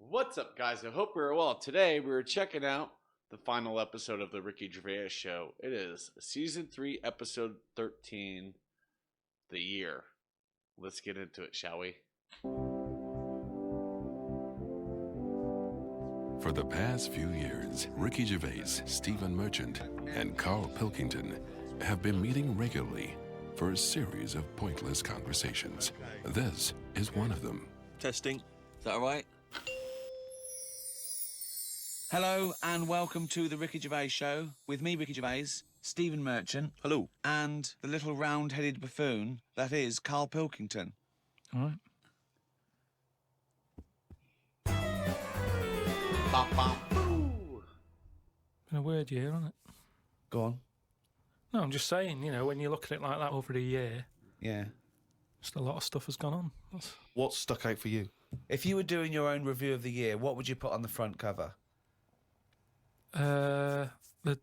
What's up, guys? I hope you're well. Today, we're checking out the final episode of the Ricky Gervais Show. It is Season 3, Episode 13, The Year. Let's get into it, shall we? For the past few years, Ricky Gervais, Stephen Merchant, and Carl Pilkington have been meeting regularly for a series of pointless conversations. This is one of them. Testing. Is that all right? Hello and welcome to the Ricky Gervais Show with me, Ricky Gervais, Stephen Merchant. Hello. And the little round-headed buffoon that is Carl Pilkington. All right. Bop, bop, boo. Been a weird year, hasn't it? Go on. No, I'm just saying, you know, when you look at it like that over a year, Yeah. just a lot of stuff has gone on. What's stuck out for you? If you were doing your own review of the year, what would you put on the front cover?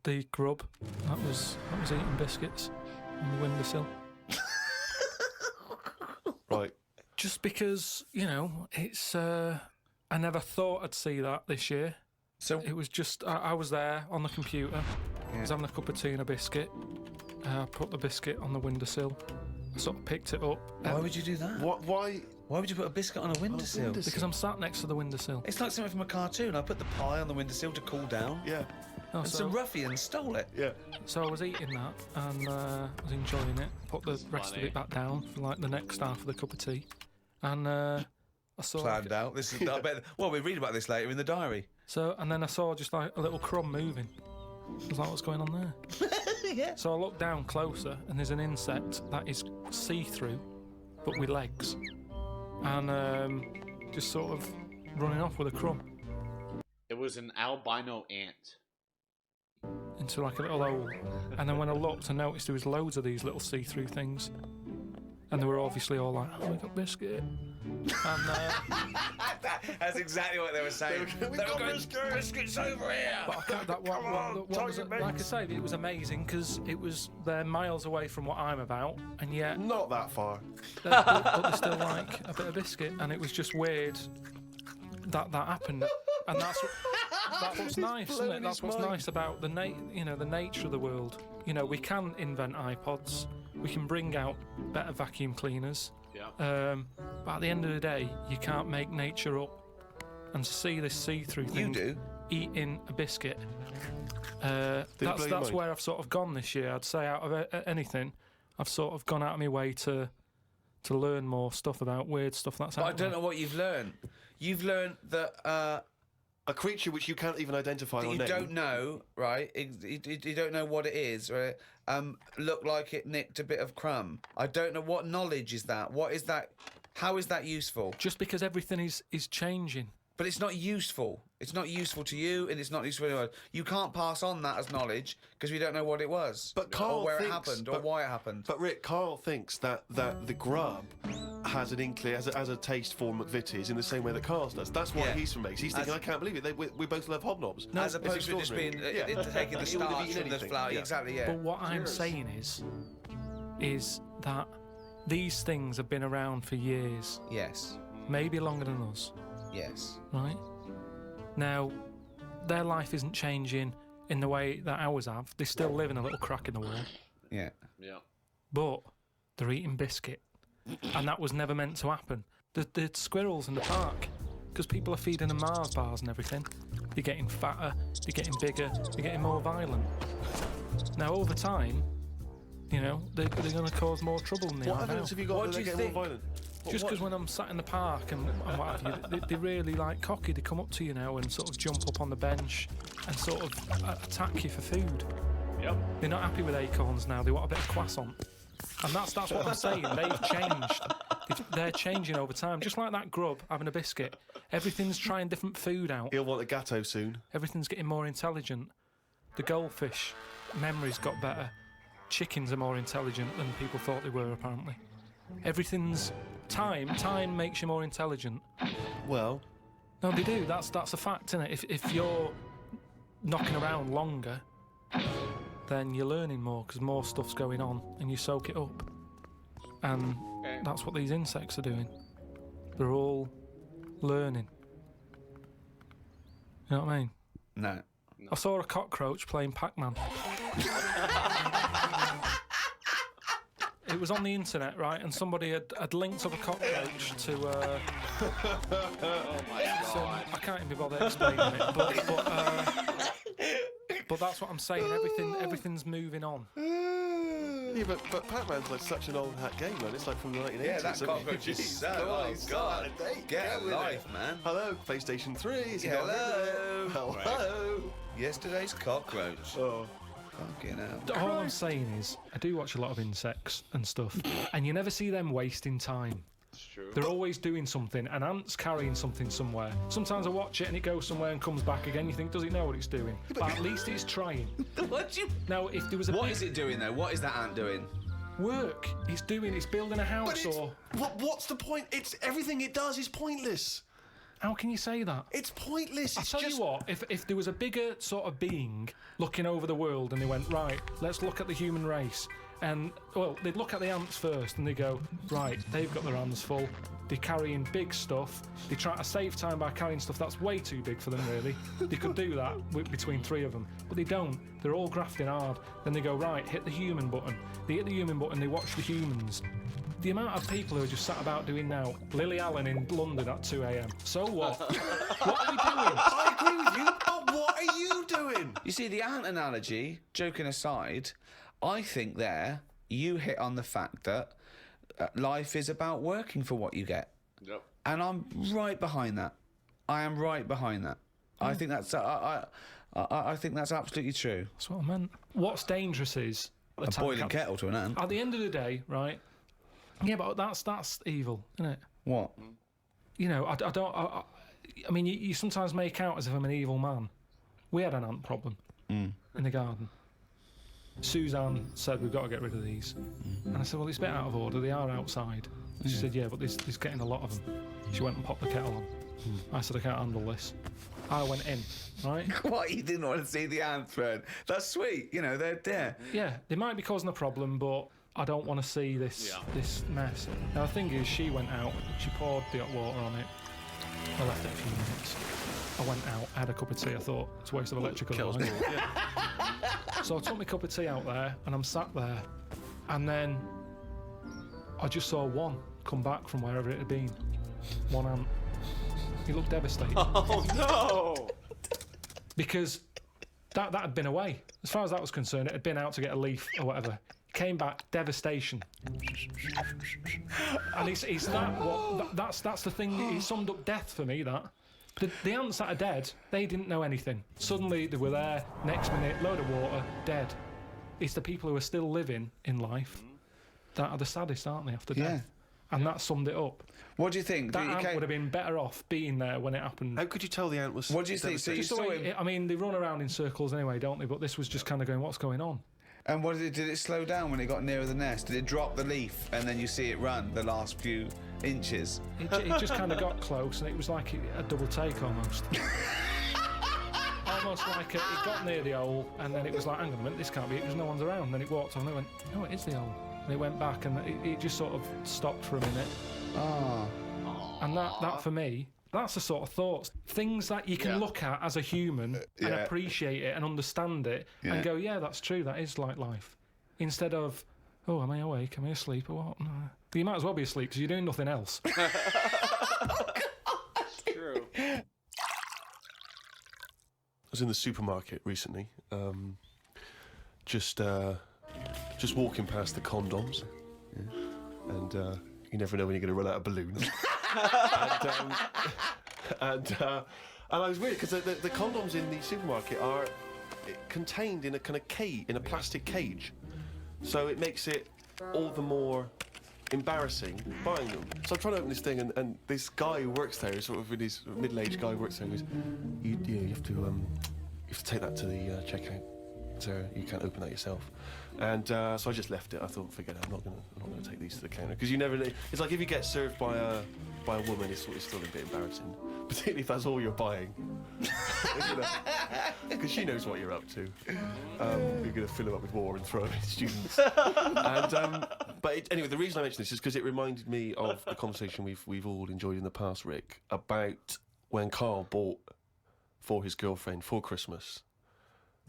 The grub that was eating biscuits on the windowsill. Right. Just because, you know, it's I never thought I'd see that this year. So It was just I was there on the computer. I was having a cup of tea and a biscuit. I put the biscuit on the windowsill. I sort of picked it up. why would you do that? What? Why? Why would you put a biscuit on a windowsill? Because I'm sat next to the windowsill. It's like something from a cartoon. I put the pie on the windowsill to cool down. Yeah. No, And some ruffian stole it. Yeah. So I was eating that and I was enjoying it. Put the rest of it back down for like the next half of the cup of tea. And I saw Planned out. This is. I bet. Well, we read about this later in the diary. and then I saw just like a little crumb moving. I was like, what's going on there? Yeah. So I looked down closer and there's an insect that is see-through, but with legs. And just sort of running off with a crumb It was an albino ant. into like a little hole. And then when I looked, I noticed there was loads of these little see-through things. And they were obviously all like, oh, we got biscuit. And That's exactly what they were saying. We got biscuits over here. but I can't, what was it? Like I say, it was amazing because it was they're miles away from what I'm about, and yet Not that far. but they still like a bit of biscuit, and it was just weird that happened. And that's what's nice, isn't it? That's what's nice about the the nature of the world. You know, we can invent iPods, we can bring out better vacuum cleaners. Yeah. But at the end of the day, you can't make nature up. And to see this see-through thing You do. eating a biscuit, blow your that's mind? where I've sort of gone this year. I'd say out of anything, I've sort of gone out of my way to learn more stuff about weird stuff that's But I out don't there. know what you've learned. You've learned that A creature which you can't even identify or you name. don't know, right? You don't know what it is, right? Looked like it nicked a bit of crumb. I don't know what knowledge is that. What is that? How is that useful? Just because everything is changing. But it's not useful. It's not useful to you, and it's not useful to anyone. You can't pass on that as knowledge because we don't know what it was, But Carl or where thinks, it happened, or but- why it happened. But Rick, Carl thinks that the grub has an inkling, has a taste for McVitie's in the same way that Carl does. That's why Yeah. he's from Mace. He's thinking, I can't believe it. We both love hobnobs. As opposed to just being taking the He would have starch eaten from the anything. flour. Yeah. Exactly. Yeah. But what I'm saying is that these things have been around for years, Yes. maybe longer than us, Yes. right? Now, their life isn't changing in the way that ours have. They still live in a little crack in the wall, Yeah. Yeah. but they're eating biscuit, and that was never meant to happen. The squirrels in the park, because people are feeding them Mars bars and everything, they're getting fatter, they're getting bigger, they're getting more violent. Now, over time, you know, they're going to cause more trouble than they What are now. evidence have you got What that do they're you getting more think? violent? Just because when I'm sat in the park and what have you, they really like cocky. They come up to you now and sort of jump up on the bench and sort of attack you for food. Yep. They're not happy with acorns now. They want a bit of croissant. And that's what I'm saying. They've changed. They're changing over time. Just like that grub having a biscuit. Everything's trying different food out. He'll want a gatto soon. Everything's getting more intelligent. The goldfish memory's got better. Chickens are more intelligent than people thought they were, apparently. Everything's... Time makes you more intelligent. Well, No, they do. That's a fact, isn't it? If you're knocking around longer, then you're learning more because more stuff's going on and you soak it up. And that's what these insects are doing. They're all learning. You know what I mean? No. I saw a cockroach playing Pac-Man. It was on the internet, right? And somebody had linked up a cockroach to. Oh my god! I can't even be bothered explaining it, but that's what I'm saying. Everything's moving on. Yeah, but Pac-Man's like such an old hat game, man. It's like from the 1980s. Yeah, that cockroach is so. Oh God! Get a life, man. Hello, PlayStation 3. Hello. Hello. Yesterday's cockroach. Oh. Fucking hell. All I'm saying is, I do watch a lot of insects and stuff, and you never see them wasting time. It's true. They're always doing something. An ant's carrying something somewhere. Sometimes I watch it and it goes somewhere and comes back again. You think, does it know what it's doing? But at least it's trying. What you? Now, if there was a What big is it doing though? What is that ant doing? work, it's building a house, or what's the point? It's everything it does is pointless. how can you say that? It's pointless. I'll tell you what, if there was a bigger sort of being looking over the world and they went, right, let's look at the human race, and, well, they'd look at the ants first and they go, right, they've got their hands full, they're carrying big stuff, they try to save time by carrying stuff that's way too big for them, really. They could do that between three of them, but they don't. They're all grafting hard. Then they go, right, hit the human button. They hit the human button, they watch the humans. The amount of people who are just sat about doing now, Lily Allen in London at 2 a.m. So what? What are we doing? I agree with you, but what are you doing? You see, the ant analogy, joking aside, I think there you hit on the fact that life is about working for what you get. Yep. And I'm right behind that. I am right behind that. I think that's I think that's absolutely true. That's what I meant. What's dangerous is A boiling kettle to an ant. at the end of the day, right? Yeah, but that's evil, isn't it? What? You know, I mean, you sometimes make out as if I'm an evil man. We had an ant problem in the garden. Suzanne said, we've got to get rid of these. And I said, well, it's a bit out of order. They are outside. And she said, yeah, but there's getting a lot of them. She went and popped the kettle on. I said, I can't handle this. I went in, right? What? You didn't want to see the ants, Fred? That's sweet. You know, they're there. Yeah, they might be causing a problem, but I don't want to see this mess. Now, the thing is, she went out. She poured the hot water on it. I left it a few minutes. I went out, I had a cup of tea. I thought, it's a waste of electrical line. So I took my cup of tea out there, and I'm sat there, and then I just saw one come back from wherever it had been. One ant. He looked devastated. Oh no! Because that had been away. As far as that was concerned, it had been out to get a leaf or whatever. Came back, devastation. And it's that's the thing. It summed up death for me. That the ants that are dead, they didn't know anything. Suddenly they were there. Next minute, load of water, dead. It's the people who are still living in life that are the saddest, aren't they? After death, and that summed it up. What do you think? That ant would have been better off being there when it happened. How could you tell the ant was... What do you think? So you Just the saw way, him, I mean, they run around in circles anyway, don't they? But this was just kind of going, what's going on? and what did it slow down when it got nearer the nest? Did it drop the leaf and then you see it run the last few inches? It just kind of got close, and it was like a double take almost. Almost like it got near the hole, and then it was like, hang on a minute, this can't be it, because no one's around. Then it walked on, and it went, no, it is the hole. And it went back, and it just sort of stopped for a minute. Ah. And that for me, that's the sort of thoughts, things that you can look at as a human and appreciate it and understand it and go, yeah, that's true, that is like life. Instead of, oh, am I awake? Am I asleep or what? No. You might as well be asleep because you're doing nothing else. True. I was in the supermarket recently, just walking past the condoms, and you never know when you're going to run out of balloons. and I was weird because the condoms in the supermarket are contained in a kind of cage, in a plastic cage, so it makes it all the more embarrassing buying them. So I'm trying to open this thing, and this guy who works there, sort of in his middle-aged guy who works there, goes, you have to take that to the checkout, so you can't open that yourself. And so I just left it. I thought, forget it, I'm not gonna take these to the counter, because you never know. It's like if you get served by a woman, it's still a bit embarrassing, particularly if that's all you're buying, because she knows what you're up to. You're gonna fill them up with water and throw them at students. Anyway, the reason I mention this is because it reminded me of the conversation we've all enjoyed in the past, Rick, about when Carl bought for his girlfriend for Christmas.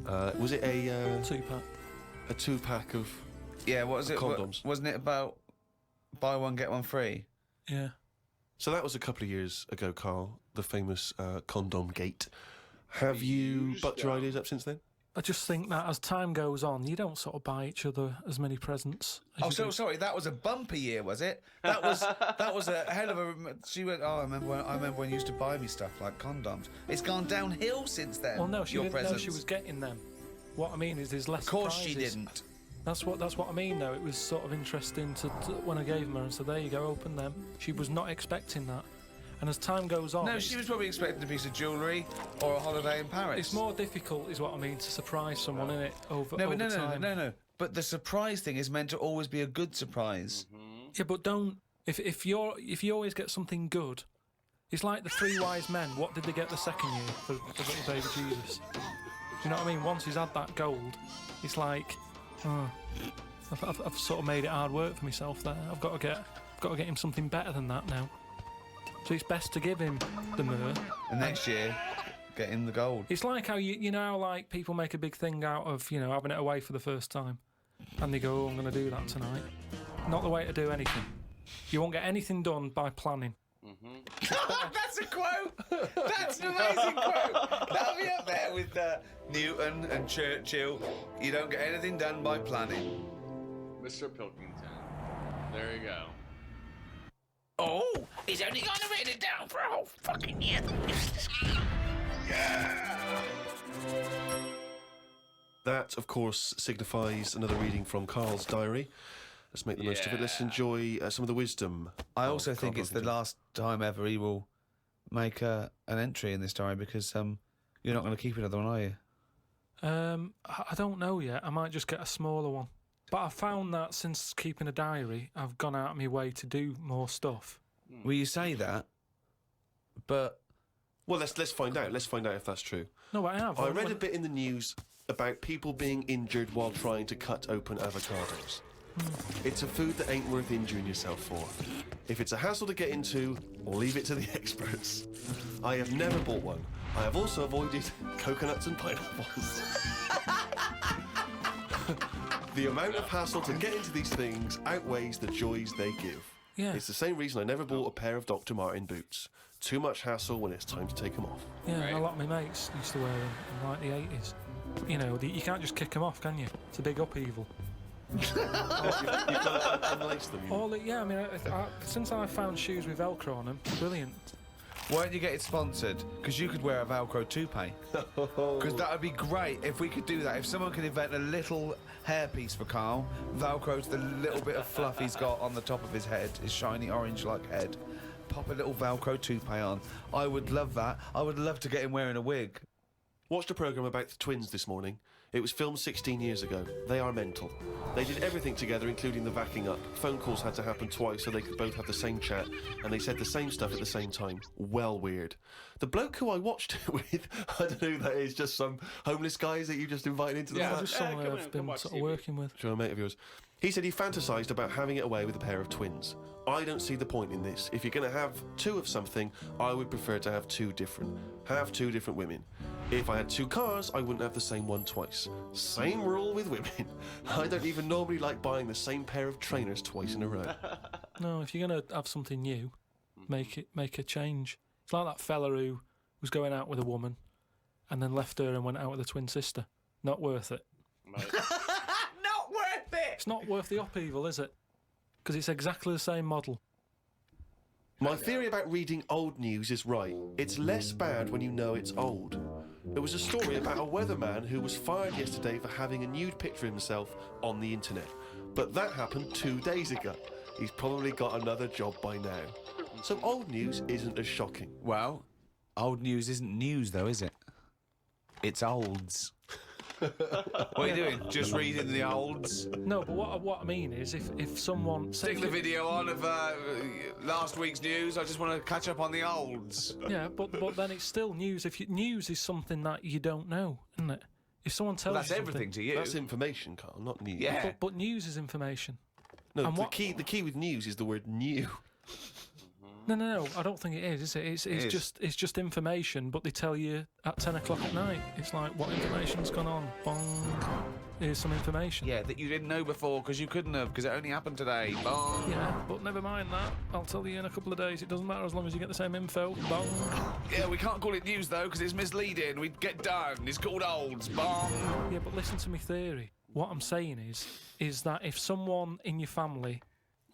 Was it a 2-pack. a 2-pack of Yeah, what was it? condoms? Wasn't it about buy one, get one free? Yeah. So that was a couple of years ago, Carl, the famous condom gate. Have you bucked your ideas up since then? I just think that as time goes on, you don't sort of buy each other as many presents. As Oh, you so do. sorry. That was a bumpy year, was it? That was a hell of a. She went. Oh, I remember when you used to buy me stuff like condoms. It's gone downhill since then. Well, no, she your didn't know presents. she was getting them. What I mean is, there's less. Of course, she surprises. didn't. That's what I mean, though. It was sort of interesting to when I gave them her and said, "There you go, open them." She was not expecting that, and as time goes on, No, she was probably expecting a piece of jewellery or a holiday in Paris. it's more difficult, is what I mean, to surprise someone in it over No, but over time. no. But the surprise thing is meant to always be a good surprise. Yeah, but don't. If you always get something good, it's like the 3 wise men. What did they get the second year for little baby Jesus? Do you know what I mean? Once he's had that gold, it's like, oh, I've sort of made it hard work for myself there. I've got to get him something better than that now. So it's best to give him the myrrh. And next year, get in the gold. It's like how you know how like people make a big thing out of having it away for the first time, and they go, "Oh, I'm going to do that tonight." Not the way to do anything. You won't get anything done by planning. That's a quote. That's an amazing quote. That'll be up there with Newton and Churchill. You don't get anything done by planning. Mr. Pilkington. There you go. Oh, he's only going to write it down for a whole fucking year. That, of course, signifies another reading from Carl's diary. Let's make the most of it. Let's enjoy some of the wisdom. I of also think Carl it's the Pilkington. last time ever he will make an entry in this diary because you're not going to keep another one, are you? I don't know yet. I might just get a smaller one. But I've found that since keeping a diary, I've gone out of my way to do more stuff. Well, you say that, but Well, let's find out. Let's find out if that's true. No, I have. I read a bit in the news about people being injured while trying to cut open avocados. It's a food that ain't worth injuring yourself for. If it's a hassle to get into, leave it to the experts. I have never bought one. I have also avoided coconuts and pineapples. The amount of hassle to get into these things outweighs the joys they give. Yeah. It's the same reason I never bought a pair of Dr. Martin boots. Too much hassle when it's time to take them off. Yeah, Right. a lot of my mates used to wear them in like the 80s. You know, you can't just kick them off, can you? It's a big upheaval. You've got to unlace them. Yeah, I mean, since I found shoes with Velcro on them, brilliant. why don't you get it sponsored? Because you could wear a Velcro toupee. Because that would be great if we could do that. If someone could invent a little hairpiece for Carl, Velcro to the little bit of fluff he's got on the top of his head, his shiny orange-like head. Pop a little Velcro toupee on. I would love that. I would love to get him wearing a wig. Watched a programme about the twins this morning. It was filmed 16 years ago. They are mental. They did everything together, including the backing up. Phone calls had to happen twice so they could both have the same chat, and they said the same stuff at the same time. Well weird. The bloke who I watched it with, I don't know who that is, just some homeless guys that you just invited into the Yeah, flat? Just someone come in, I've come been watch sort of TV. working with. Sure, a mate of yours. He said he fantasised about having it away with a pair of twins. I don't see the point in this. If you're going to have two of something, I would prefer to have two different. Have two different women. If I had two cars, I wouldn't have the same one twice. Same rule with women. I don't even normally like buying the same pair of trainers twice in a row. No, if you're going to have something new, make a change. It's like that fella who was going out with a woman and then left her and went out with a twin sister. Not worth it. Right. Not worth it! It's not worth the upheaval, is it? Because it's exactly the same model. My theory about reading old news is right. It's less bad when you know it's old. There was a story about a weatherman who was fired yesterday for having a nude picture of himself on the internet. But that happened 2 days ago. He's probably got another job by now. So old news isn't as shocking. Well, old news isn't news, though, is it? It's olds. What are you doing? Just reading the olds? No, but what I mean is, if someone Stick the video on of last week's news. I just want to catch up on the olds. Yeah, but then it's still news. News is something that you don't know, isn't it? If someone tells That's you something, everything to you. That's information, Carl, not news. Yeah. But news is information. No, And the what- key with news is the word new. No, I don't think it is it? It's just information, but they tell you at 10 o'clock at night. It's like, what information's gone on? Bong. Here's some information. Yeah, that you didn't know before because you couldn't have, because it only happened today. Bong. Yeah, but never mind that. I'll tell you in a couple of days. It doesn't matter as long as you get the same info. Bong. Yeah, we can't call it news though because it's misleading. We'd get done. It's called olds. Bong. Yeah, but listen to me theory. What I'm saying is that if someone in your family,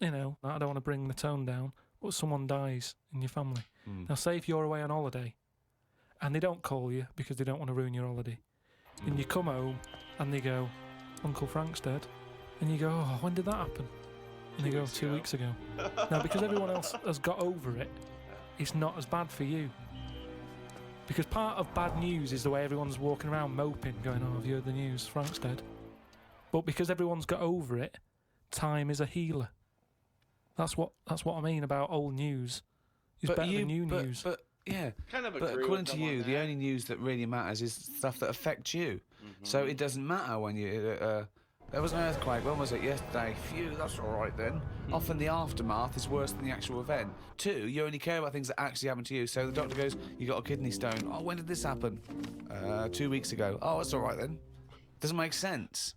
I don't want to bring the tone down, but someone dies in your family. Now, say if you're away on holiday and they don't call you because they don't want to ruin your holiday, and you come home and they go, Uncle Frank's dead, and you go, oh, when did that happen? And they go, 2 weeks ago. Now, because everyone else has got over it, it's not as bad for you. Because part of bad news is the way everyone's walking around moping, going, oh, have you heard the news? Frank's dead. But because everyone's got over it, time is a healer. That's what I mean about old news. It's better than new news. But yeah, Kind of but agree according with to them on you, the that. only news that really matters is stuff that affects you. So it doesn't matter when you. There was an earthquake. When was it? Yesterday. Phew, that's all right then. Often the aftermath is worse than the actual event. 2, you only care about things that actually happen to you. So the doctor goes, "You got a kidney stone." Oh, when did this happen? 2 weeks ago. Oh, that's all right then. Doesn't make sense.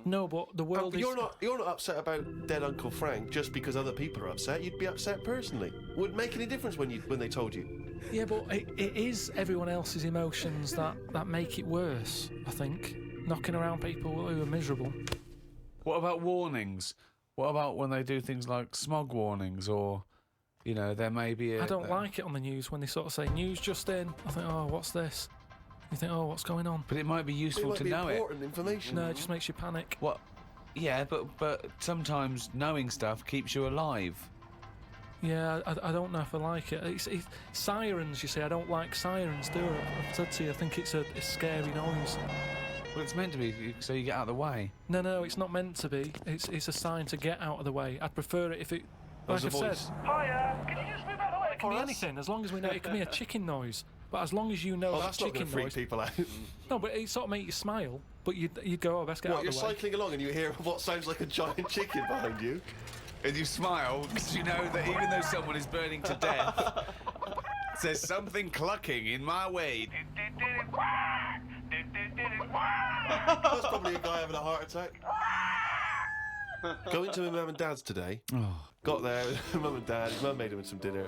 No, but the world is... You're not upset about dead Uncle Frank just because other people are upset. You'd be upset personally. Would it make any difference when they told you? Yeah, but it is everyone else's emotions that make it worse, I think. Knocking around people who are miserable. What about warnings? What about when they do things like smog warnings or, there may be a... I don't like it on the news when they sort of say, news just in. I think, oh, what's this? You think, oh, what's going on? But it might be useful to know it. Important information. No, it just makes you panic. What? Yeah, but sometimes knowing stuff keeps you alive. Yeah, I don't know if I like it. It's sirens, you see. I don't like sirens, do I? I've said to you, I think it's a scary noise. Well, it's meant to be so you get out of the way. No, it's not meant to be. It's a sign to get out of the way. I'd prefer it if it... Like As a I've voice. said, Hiya, can you just move out of the way it can be anything, as long as we know it can be a chicken noise. But as long as you know Oh, that's that's not going chicken to freak noise... people out. No, but it sort of make you smile, but you'd go, oh, best get What, out you're of the way. cycling along and you hear what sounds like a giant chicken behind you? And you smile because you know that even though someone is burning to death, there's something clucking in my way. That's probably a guy having a heart attack. Going to my mum and dad's today. Got there, mum and dad, his mum made him some dinner.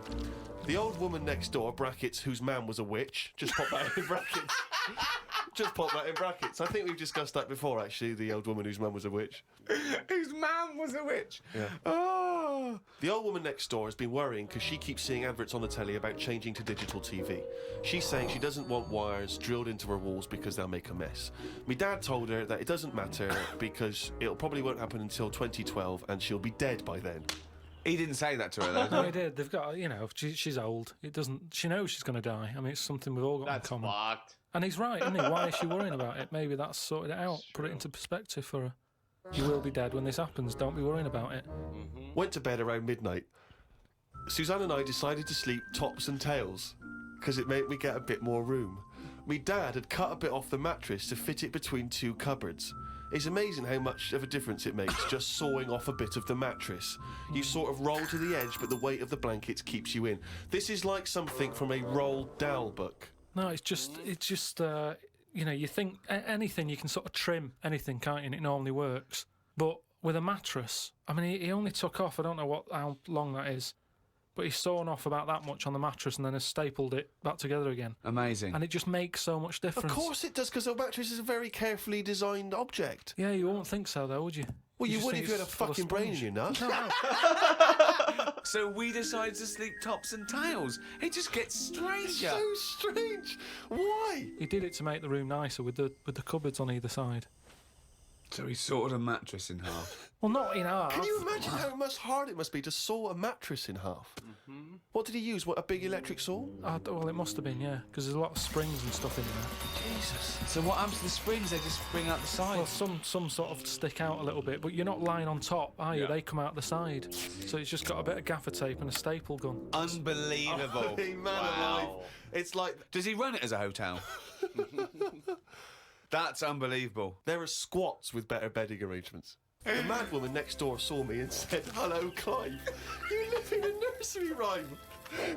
The old woman next door, brackets, whose man was a witch, just pop that in brackets. Just pop that in brackets. I think we've discussed that before, actually, the old woman whose mum was a witch. Whose man was a witch. Yeah. Oh. The old woman next door has been worrying because she keeps seeing adverts on the telly about changing to digital TV. She's saying she doesn't want wires drilled into her walls because they'll make a mess. My dad told her that it doesn't matter because it probably won't happen until 2012 and she'll be dead by then. He didn't say that to her though. No, he did. They've got, she's old. It doesn't. She knows she's going to die. I mean, it's something we've all got That's in common. fucked. And he's right, isn't he? Why is she worrying about it? Maybe that's sorted it out. Put it into perspective for her. You will be dead when this happens. Don't be worrying about it. Went to bed around midnight. Suzanne and I decided to sleep tops and tails because it made me get a bit more room. My dad had cut a bit off the mattress to fit it between 2 cupboards. It's amazing how much of a difference it makes just sawing off a bit of the mattress. You sort of roll to the edge, but the weight of the blankets keeps you in. This is like something from a Roald Dahl book. No, it's just you think anything you can sort of trim anything, can't you? And it normally works. But with a mattress, I mean, he only took off, I don't know how long that is, but he's sawn off about that much on the mattress and then has stapled it back together again. Amazing. And it just makes so much difference. Of course it does, because the mattress is a very carefully designed object. Yeah, you won't think so, though, would you? Well, you just would think if you had a it's full of fucking brain in sponge. your nut. No. So we decided to sleep tops and tails. It just gets stranger. So strange. Why? He did it to make the room nicer with the cupboards on either side. So he sawed a mattress in half. Well, not in half. Can you imagine how much hard it must be to saw a mattress in half? What did he use? What, a big electric saw? Well, it must have been, yeah, because there's a lot of springs and stuff in there. Jesus. So what happens to the springs? They just spring out the Well, sides. some sort of stick out a little bit, but you're not lying on top, are you? Yeah. They come out the side. So it's just got a bit of gaffer tape and a staple gun. Unbelievable. Hey, man alive. It's like Does he run it as a hotel? That's unbelievable. there are squats with better bedding arrangements. The mad woman next door saw me and said, "Hello, Clive. You live in a nursery rhyme."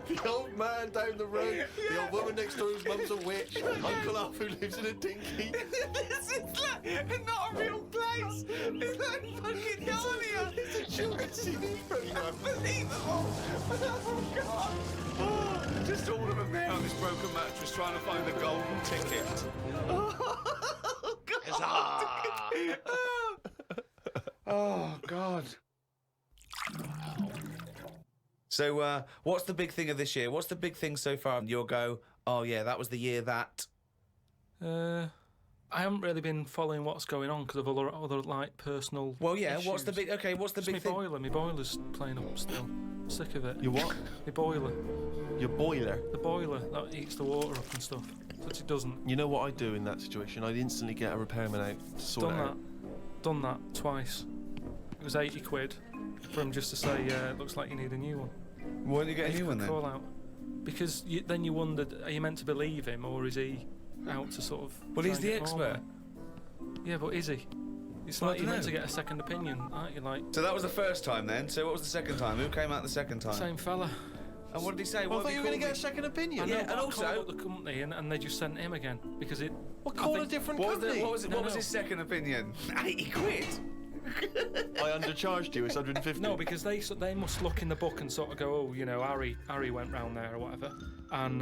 The old man down the road, the old woman next door whose mum's a witch, Uncle Alf who lives in a dinghy. This is like not a real place. It's like fucking Narnia. It's a children's TV programme. Unbelievable. Oh, God. Oh, just all of them there on this broken mattress trying to find the golden ticket. Oh, God. Oh, God. So, what's the big thing of this year? What's the big thing so far? You'll go, oh, yeah, that was the year that... I haven't really been following what's going on because of other like personal. Well, yeah. issues. What's the big? Okay, what's the Just big thing? My boiler's playing up still. Sick of it. Your what? My boiler. Your boiler. The boiler that heats the water up and stuff. But it doesn't. You know what I'd do in that situation? I'd instantly get a repairman out to sort it out. Done that twice. It was 80 quid for him just to say, yeah, it looks like you need a new one. Why don't you get a new one then? Call out. Because then you wondered, are you meant to believe him or is he out to sort of... Well, he's the expert. Yeah, but is he? It's like you're meant to get a second opinion, aren't you? Like. So that was the first time then. So what was the second time? Who came out the second time? Same fella. And what did he say? Well, I What thought you were going to called get a second opinion. Yeah, and I also- called up the company and they just sent him again because it. Well, call a different company. What was No. his second opinion? 80 quid. I undercharged you. It's 150. No, because they must look in the book and sort of go, oh, you know, Harry went round there or whatever, and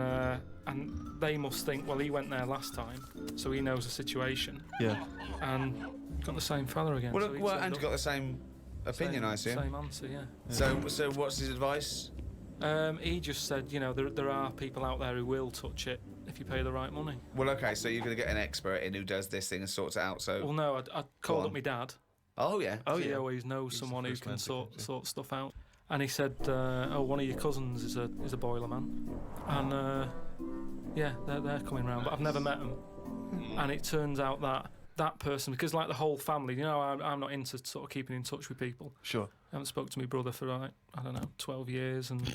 they must think, well, he went there last time, so he knows the situation. Yeah. And got the same fella again. Well, so he well turned and up. got the same opinion, I assume. Same answer, yeah. So what's his advice? He just said, you know, there are people out there who will touch it if you pay the right money. Well, okay, so you're going to get an expert in who does this thing and sorts it out. So. Well, no, I called on. up my dad. Oh yeah. Oh He yeah. always knows He's someone the who first can man to sort stuff out. And he said, oh, one of your cousins is a boiler man, and yeah, they're coming round, but I've never met them. And it turns out that person, because like the whole family, you know, I'm not into sort of keeping in touch with people. Sure. I haven't spoke to my brother for like, I don't know, 12 years, and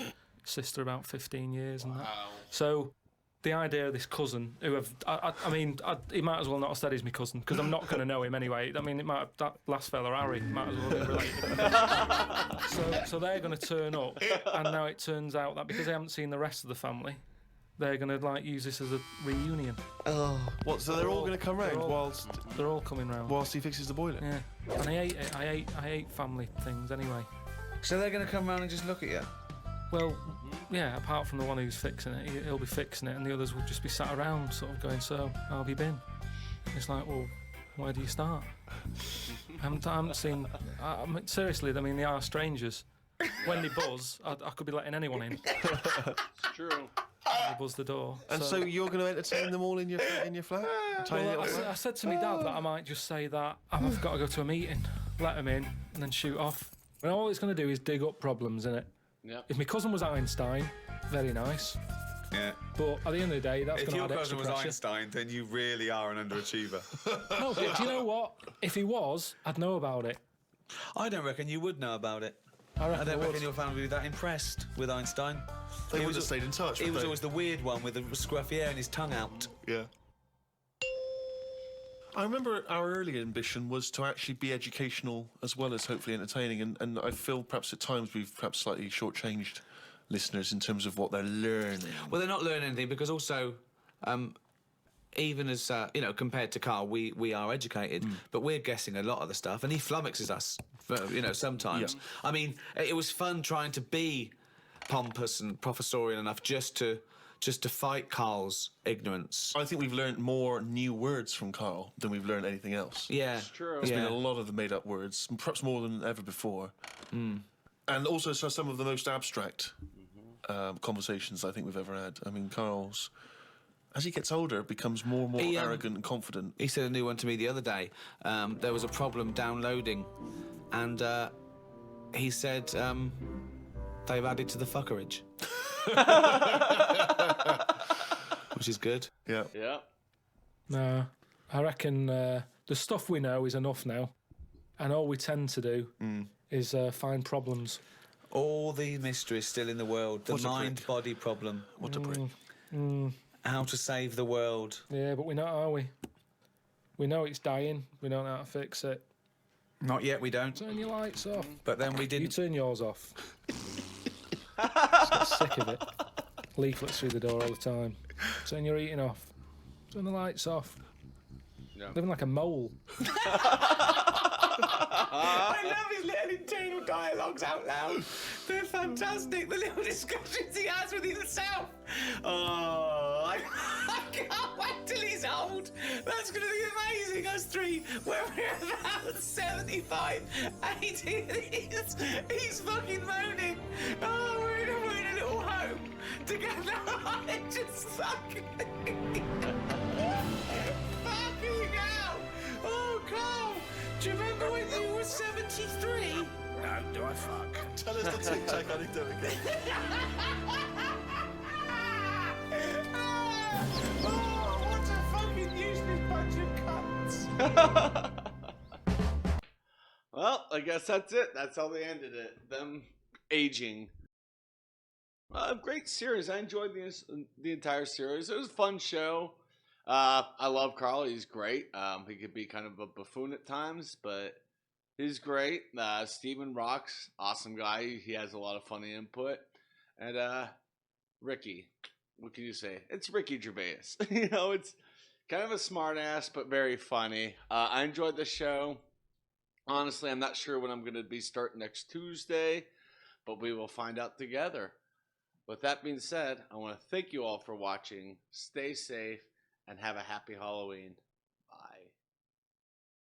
sister about 15 years, and that. So the idea of this cousin, who he might as well not have said he's my cousin, because I'm not going to know him anyway. I mean, that last fella, Harry, might as well be related. so they're going to turn up, and now it turns out that because they haven't seen the rest of the family, they're going to like use this as a reunion. Oh. What? So they're all going to come round whilst They're all coming round. he fixes the boiler. Yeah, and I hate it. I hate family things anyway. So they're going to come round and just look at you? Well, yeah, apart from the one who's fixing it, he'll be fixing it, and the others will just be sat around, sort of going, so, how have you been? It's like, well, where do you start? I haven't seen... seriously, I mean, they are strangers. When they buzz, I could be letting anyone in. It's true. They buzz the door. And so you're going to entertain them all in your flat? Tiny Well, little flat? I said to my dad that I might just say that I've got to go to a meeting, let them in, and then shoot off. And all it's going to do is dig up problems, innit? Yep. If my cousin was Einstein, very nice. Yeah. But at the end of the day, that's If going to your add cousin extra was pressure. Einstein, then you really are an underachiever. No, but do you know what? If he was, I'd know about it. I don't reckon you would know about it. I I reckon don't would. reckon your family would be that impressed with Einstein. They He would have was- stayed in touch. He would was they? always the weird one with the scruffy hair and his tongue out. Yeah. I remember our early ambition was to actually be educational as well as hopefully entertaining, and I feel perhaps at times we've perhaps slightly shortchanged listeners in terms of what they're learning. Well, they're not learning anything because also, even as, compared to Carl, we are educated, but we're guessing a lot of the stuff, and he flummoxes us, sometimes. Yeah. I mean, it was fun trying to be pompous and professorial enough just to fight Carl's ignorance. I think we've learned more new words from Carl than we've learned anything else. Yeah. It's true. There's Yeah. been a lot of the made-up words, perhaps more than ever before. And also some of the most abstract conversations I think we've ever had. I mean, Carl's, as he gets older, becomes more and more He, arrogant and confident. He said a new one to me the other day. There was a problem downloading, and he said they've added to the fuckerage. Which is good. Yeah. Yeah. No, I reckon the stuff we know is enough now, and all we tend to do is find problems. All the mysteries still in the world. The What a prick. mind-body problem. What a prick. How to save the world. Yeah, but we know, are we? We know it's dying. We don't know how to fix it. Not yet, we don't. Turn your lights off. But then we You didn't. turn yours off. Just got sick of it. Leaflets through the door all the time. Turn your eating off. Turn the lights off. Yeah. Living like a mole. I love his little internal dialogues out loud. They're fantastic. The little discussions he has with himself. Oh, I can't wait till he's old. That's going to be amazing. Us three, when we're about 75, 80, he's fucking moaning. Oh, we're in a little home together. I just fucking... fucking hell. Oh, Carl. Do you remember when you were 73? No, do I fuck? Tell us the Tic Tac anecdote again. Oh, what a fucking useless bunch of cunts. Well, I guess that's it. That's how they ended it. Them aging. Great series. I enjoyed the entire series. It was a fun show. I love Carl. He's great. He could be kind of a buffoon at times, but he's great. Steven rocks. Awesome guy. He has a lot of funny input. And Ricky, what can you say? It's Ricky Gervais. It's kind of a smart ass, but very funny. I enjoyed the show. Honestly, I'm not sure when I'm going to be starting next Tuesday, but we will find out together. With that being said, I want to thank you all for watching. Stay safe and have a happy Halloween.